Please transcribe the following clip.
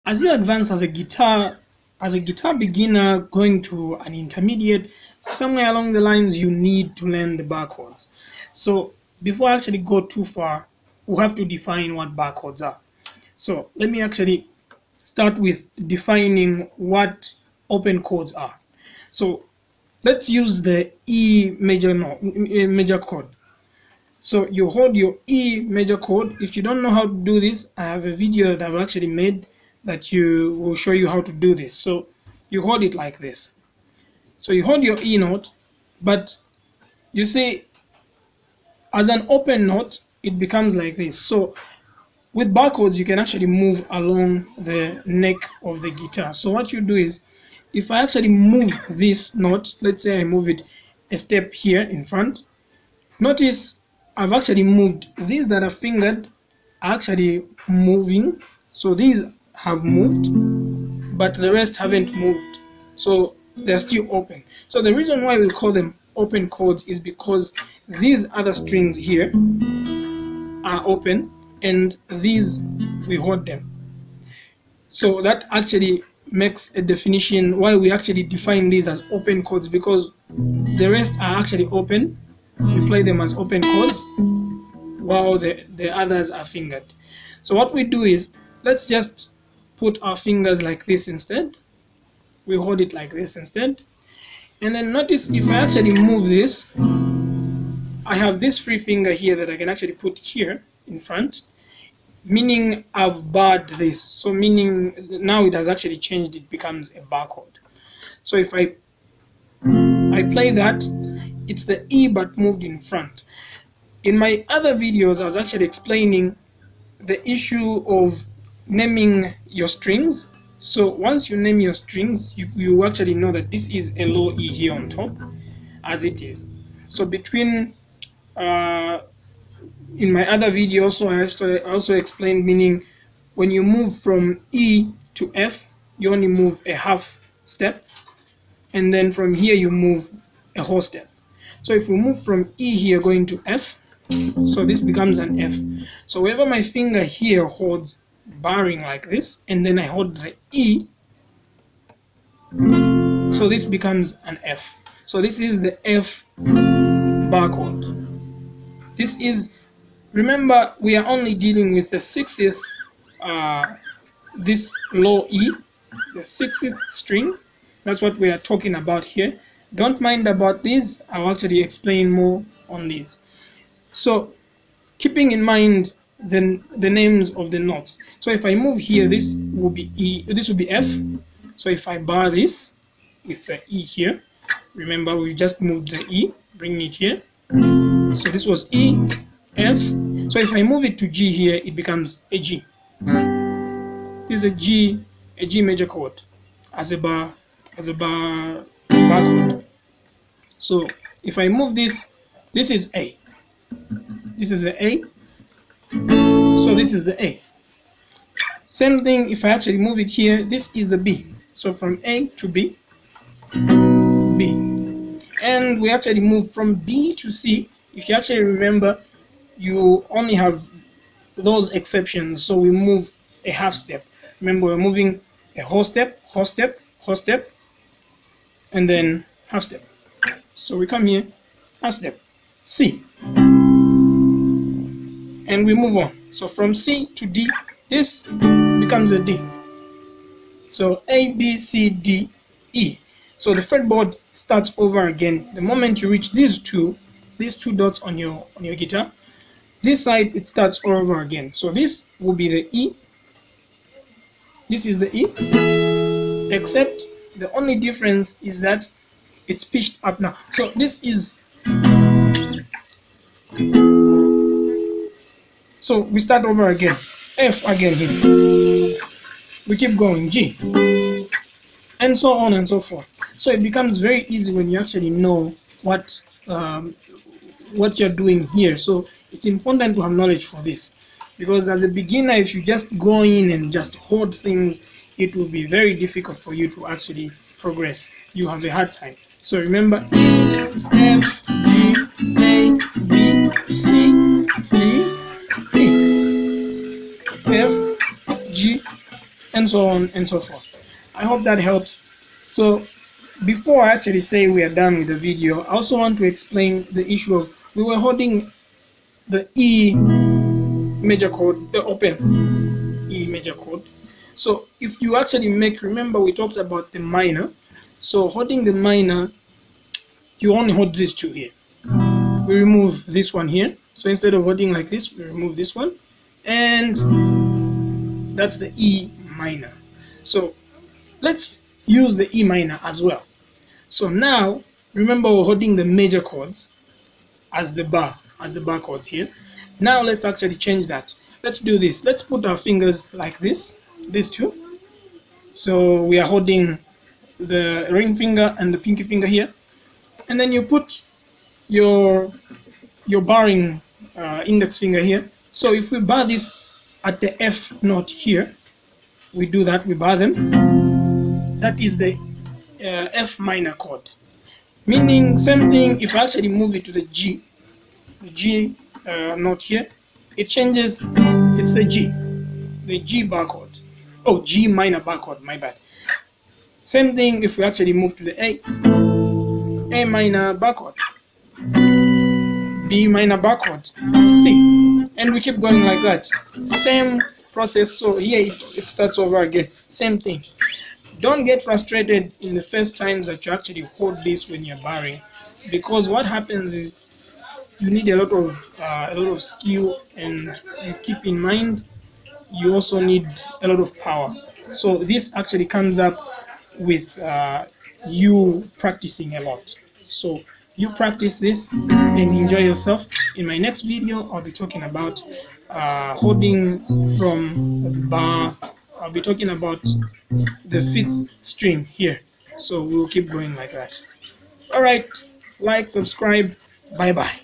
As you advance as a guitar beginner going to an intermediate, somewhere along the lines you need to learn the bar chords. So before I actually go too far, we have to define what bar chords are. So let me actually start with defining what open chords are. So let's use the E major chord. So you hold your E major chord. If you don't know how to do this, I have a video that I've actually made that will show you how to do this. So you hold it like this. So you hold your E note, but you see, as an open note, it becomes like this. So with bar chords, you can actually move along the neck of the guitar. So what you do is, if I actually move this note, let's say I move it a step here in front, notice I've actually moved. These that are fingered are actually moving. So these have moved, but the rest haven't moved. So they're still open. So the reason why we call them open chords is because these other strings here are open and these we hold them. So that actually makes a definition why we actually define these as open chords, because the rest are actually open. We play them as open chords while the others are fingered. So what we do is, let's just put our fingers like this instead. We hold it like this instead. And then notice if I actually move this, I have this free finger here that I can actually put here in front, meaning I've barred this. So meaning now it has actually changed, it becomes a bar chord. So if I play that, it's the E but moved in front. In my other videos, I was actually explaining the issue of naming your strings. So once you name your strings, you actually know that this is a low E here on top, as it is. So between, in my other video, so I also explained, meaning when you move from E to F, you only move a half step, and then from here you move a whole step. So if we move from E here going to F, so this becomes an F. So wherever my finger here holds barring like this, and then I hold the E, so this becomes an F. So this is the F bar chord. This is, remember, we are only dealing with the 60th, this low E, the 60th string. That's what we are talking about here. Don't mind about these, I'll actually explain more on these. So keeping in mind the names of the notes. So if I move here, this will be E, this will be F. So if I bar this with the E here, remember we just moved the E, bring it here. So this was E, F. So if I move it to G here, it becomes a G. This is a G major chord as a bar chord. So if I move this, this is A. This is the A. So this is the A. Same thing if I actually move it here, this is the B. So from A to B, B. And we actually move from B to C. If you actually remember, you only have those exceptions. So we move a half step. Remember, we're moving a whole step, whole step, whole step, and then half step. So we come here, half step, C. And we move on. So from C to D, this becomes a D. So A, B, C, D, E. So the fretboard starts over again. The moment you reach these two dots on your guitar, this side it starts all over again. So this will be the E. This is the E. Except the only difference is that it's pitched up now. So this is, so we start over again. F again here. We keep going, G, and so on and so forth. So it becomes very easy when you actually know what you're doing here. So it's important to have knowledge for this, because as a beginner, if you just go in and just hold things, it will be very difficult for you to actually progress. You have a hard time. So remember, E, F, G, A, B, C, D, E. F, G, and so on and so forth. I hope that helps. So before I actually say we are done with the video, I also want to explain the issue of we were holding the E major chord, the open E major chord. So if you actually remember we talked about the minor. So holding the minor, you only hold these two here. We remove this one here. So instead of holding like this, we remove this one. And that's the E minor. So let's use the E minor as well. So now, remember we're holding the major chords as the bar chords here. Now let's actually change that. Let's do this. Let's put our fingers like this, these two. So we are holding the ring finger and the pinky finger here. And then you put your barring index finger here. So if we bar this at the F note here, we do that, we bar them. That is the F minor chord. Meaning, same thing, if I actually move it to the G note here, it changes, it's the G bar chord. Oh, G minor bar chord, my bad. Same thing if we actually move to the A minor bar chord, B minor bar chord, C, and we keep going like that. Same process. So here it starts over again. Same thing. Don't get frustrated in the first times that you actually hold this when you're barring, because what happens is you need a lot of skill, and you keep in mind you also need a lot of power. So this actually comes up with you practicing a lot. So you practice this and enjoy yourself. In my next video, I'll be talking about holding from the bar. I'll be talking about the 5th string here. So we'll keep going like that. All right, like, subscribe, bye bye.